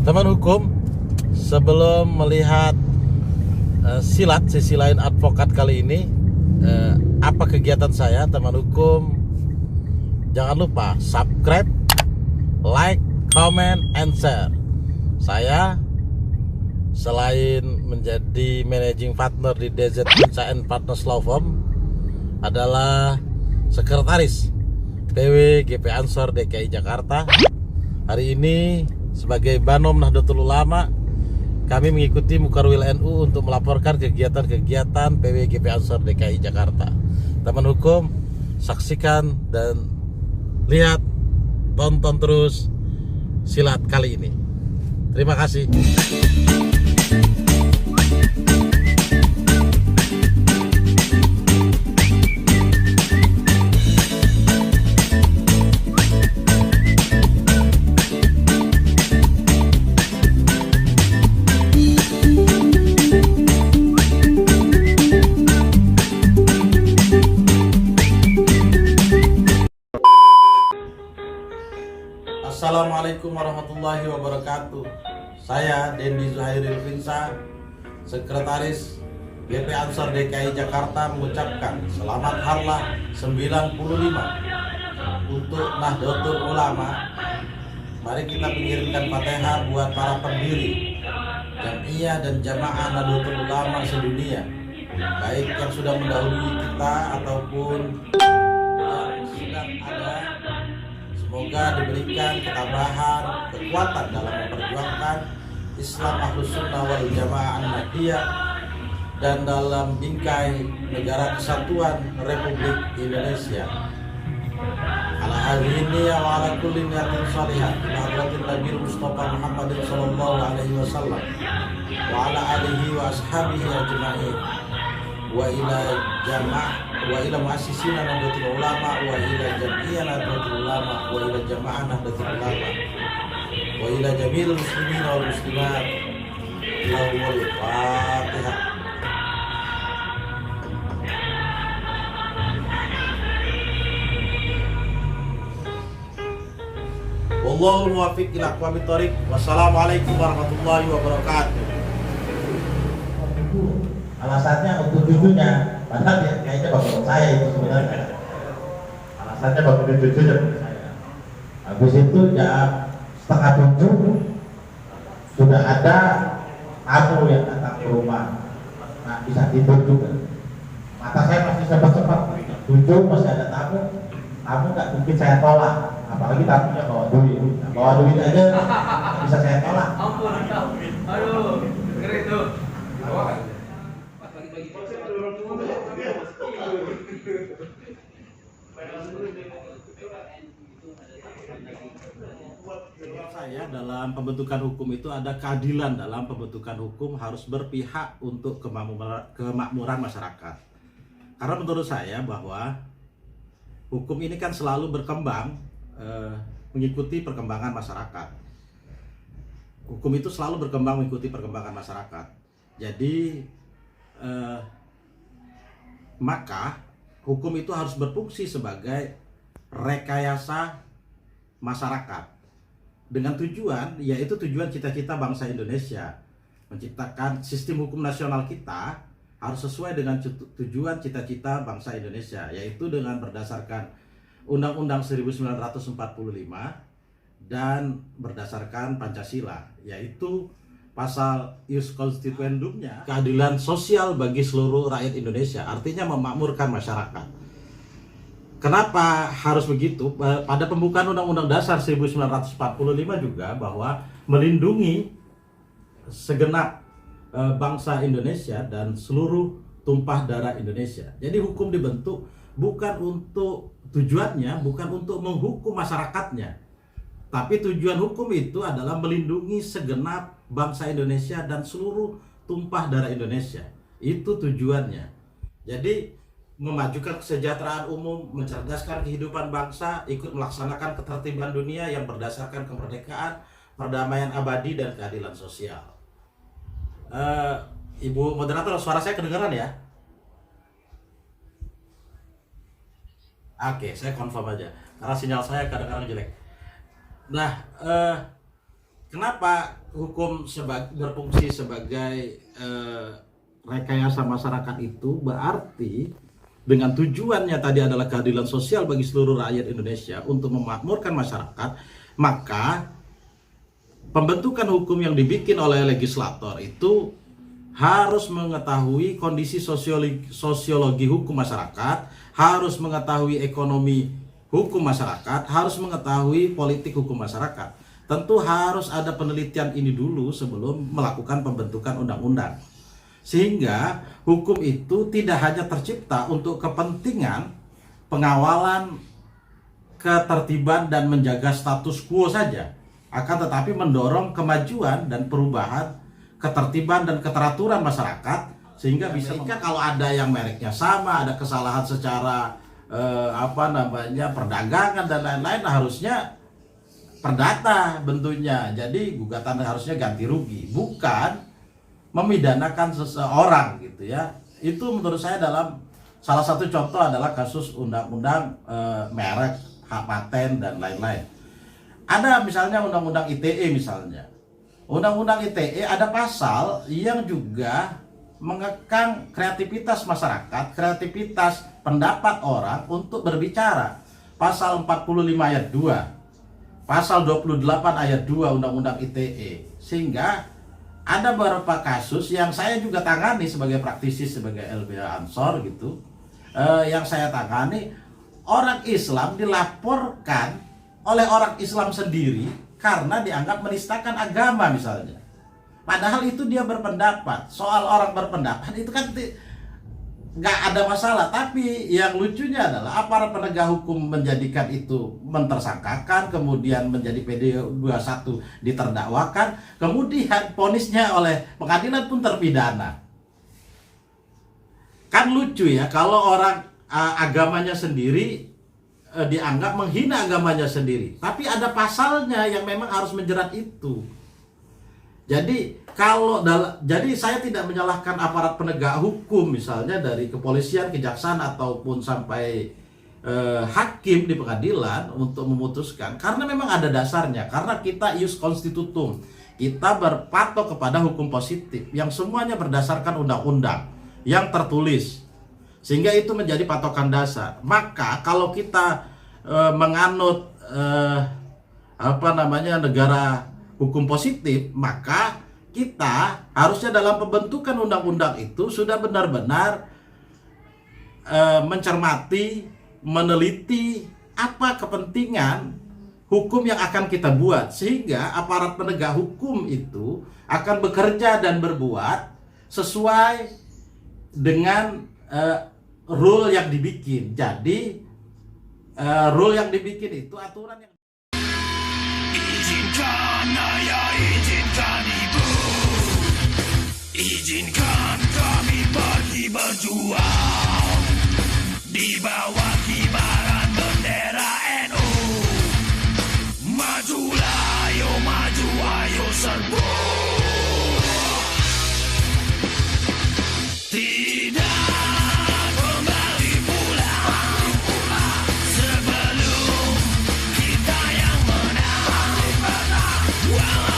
Teman hukum, sebelum melihat silat sisi lain advokat kali ini, apa kegiatan saya, teman hukum, jangan lupa subscribe, like, comment, and share. Saya selain menjadi managing partner di DZ Pinsa & Partners Law Firm, adalah sekretaris PW GP Ansor DKI Jakarta. Hari ini sebagai Banom Nahdlatul Ulama, kami mengikuti Mukarwil NU untuk melaporkan kegiatan-kegiatan PW GP Ansor DKI Jakarta. Teman hukum, saksikan dan lihat, tonton terus silat kali ini. Terima kasih. Assalamualaikum warahmatullahi wabarakatuh. Saya Dendi Zuhairil Pinsa, sekretaris GP Ansor DKI Jakarta, mengucapkan selamat Harlah 95 untuk Nahdlatul Ulama. Mari kita mengirimkan Fatihah buat para pendiri Jam'iyah dan Jamaah Nahdlatul Ulama sedunia, baik yang sudah mendahului kita ataupun yang sedang ada. Semoga diberikan ketabahan, kekuatan dalam memperjuangkan Islam Ahlus Sunnah wal Jamaah An-Nahdiyah dan dalam bingkai negara kesatuan Republik Indonesia. Ala hadhihi wa ala kulli niyatin salihah ila hadratin Nabi Mustafa Muhammadin sallallahu alaihi wasallam wa ala alihi wa ashabihi ajma'in wa ila muassisina Nahdlatul Ulama wa ila jam'iyah Nahdlatul Ulama wa ila jamaah Nahdlatul Ulama wa ila jami'il muslimin wal muslimat. Lahumul Fatihah. Wallahul muwaffiq ila aqwamit thoriq. Wassalamualaikum warahmatullahi wabarakatuh. Alasannya untuk cucunya, padahal dia kayaknya bapak saya itu sebenarnya. Alasannya bapak cucunya saya. Habis itu jam 6:30 sudah ada tamu yang datang ke rumah. Nah, bisa tidur juga. Mata saya masih sempat-sempat. 7 masih ada tamu. Tamu nggak mungkin saya tolak. Apalagi tamunya bawa duit. Nah, bawa duit aja nggak bisa saya tolak. Aduh, keren tuh. Saya dalam pembentukan hukum itu ada keadilan. Dalam pembentukan hukum harus berpihak untuk kemakmuran masyarakat. Karena menurut saya bahwa hukum ini kan selalu berkembang mengikuti perkembangan masyarakat. Hukum itu selalu berkembang mengikuti perkembangan masyarakat. Jadi maka hukum itu harus berfungsi sebagai rekayasa masyarakat dengan tujuan, yaitu tujuan cita-cita bangsa Indonesia, menciptakan sistem hukum nasional kita harus sesuai dengan tujuan cita-cita bangsa Indonesia, yaitu dengan berdasarkan Undang-Undang 1945 dan berdasarkan Pancasila, yaitu pasal ius constituendumnya keadilan sosial bagi seluruh rakyat Indonesia, artinya memakmurkan masyarakat. Kenapa harus begitu? Pada pembukaan Undang-Undang Dasar 1945 juga bahwa melindungi segenap bangsa Indonesia dan seluruh tumpah darah Indonesia. Jadi hukum dibentuk bukan untuk tujuannya, bukan untuk menghukum masyarakatnya, tapi tujuan hukum itu adalah melindungi segenap bangsa Indonesia dan seluruh tumpah darah Indonesia. Itu tujuannya. Jadi memajukan kesejahteraan umum, mencerdaskan kehidupan bangsa, ikut melaksanakan ketertiban dunia yang berdasarkan kemerdekaan, perdamaian abadi, dan keadilan sosial. Ibu moderator, suara saya kedengaran ya? Oke, saya confirm aja, karena sinyal saya kadang-kadang jelek. Nah, kenapa hukum berfungsi sebagai rekayasa masyarakat itu berarti dengan tujuannya tadi adalah keadilan sosial bagi seluruh rakyat Indonesia untuk memakmurkan masyarakat, maka pembentukan hukum yang dibikin oleh legislator itu harus mengetahui kondisi sosiologi hukum masyarakat, harus mengetahui ekonomi hukum masyarakat, harus mengetahui politik hukum masyarakat. Tentu harus ada penelitian ini dulu sebelum melakukan pembentukan undang-undang. Sehingga hukum itu tidak hanya tercipta untuk kepentingan pengawalan, ketertiban, dan menjaga status quo saja, akan tetapi mendorong kemajuan dan perubahan, ketertiban dan keteraturan masyarakat, sehingga bisa kalau ada yang mereknya sama, ada kesalahan secara perdagangan dan lain-lain, harusnya perdata bentuknya. Jadi gugatan harusnya ganti rugi, bukan memidanakan seseorang gitu ya. Itu menurut saya dalam salah satu contoh adalah kasus undang-undang merek, hak paten dan lain-lain. Ada misalnya undang-undang ITE misalnya. Undang-undang ITE ada pasal yang juga mengekang kreativitas masyarakat, kreativitas pendapat orang untuk berbicara. Pasal 45 ayat 2, pasal 28 ayat 2 Undang-Undang ITE. Sehingga ada beberapa kasus yang saya juga tangani sebagai praktisi, sebagai LBH Ansor gitu, yang saya tangani, orang Islam dilaporkan oleh orang Islam sendiri karena dianggap menistakan agama misalnya. Padahal itu dia berpendapat. Soal orang berpendapat itu kan nggak ada masalah. Tapi yang lucunya adalah aparat penegak hukum menjadikan itu mentersangkakan, kemudian menjadi PD21 diterdakwakan, kemudian vonisnya oleh pengadilan pun terpidana. Kan lucu ya kalau orang agamanya sendiri dianggap menghina agamanya sendiri, tapi ada pasalnya yang memang harus menjerat itu. Jadi jadi saya tidak menyalahkan aparat penegak hukum misalnya dari kepolisian, kejaksaan ataupun sampai hakim di pengadilan untuk memutuskan, karena memang ada dasarnya, karena kita ius constitutum, kita berpatok kepada hukum positif yang semuanya berdasarkan undang-undang yang tertulis, sehingga itu menjadi patokan dasar. Maka kalau kita menganut negara hukum positif, maka kita harusnya dalam pembentukan undang-undang itu sudah benar-benar mencermati, meneliti apa kepentingan hukum yang akan kita buat, sehingga aparat penegak hukum itu akan bekerja dan berbuat sesuai dengan rule yang dibikin. Jadi rule yang dibikin itu aturan yang izinkan ayah, izinkan ibu, izinkan kami pergi berjuang di bawah kibaran bendera NU. Majulah, ayo maju, ayo serbu. Well,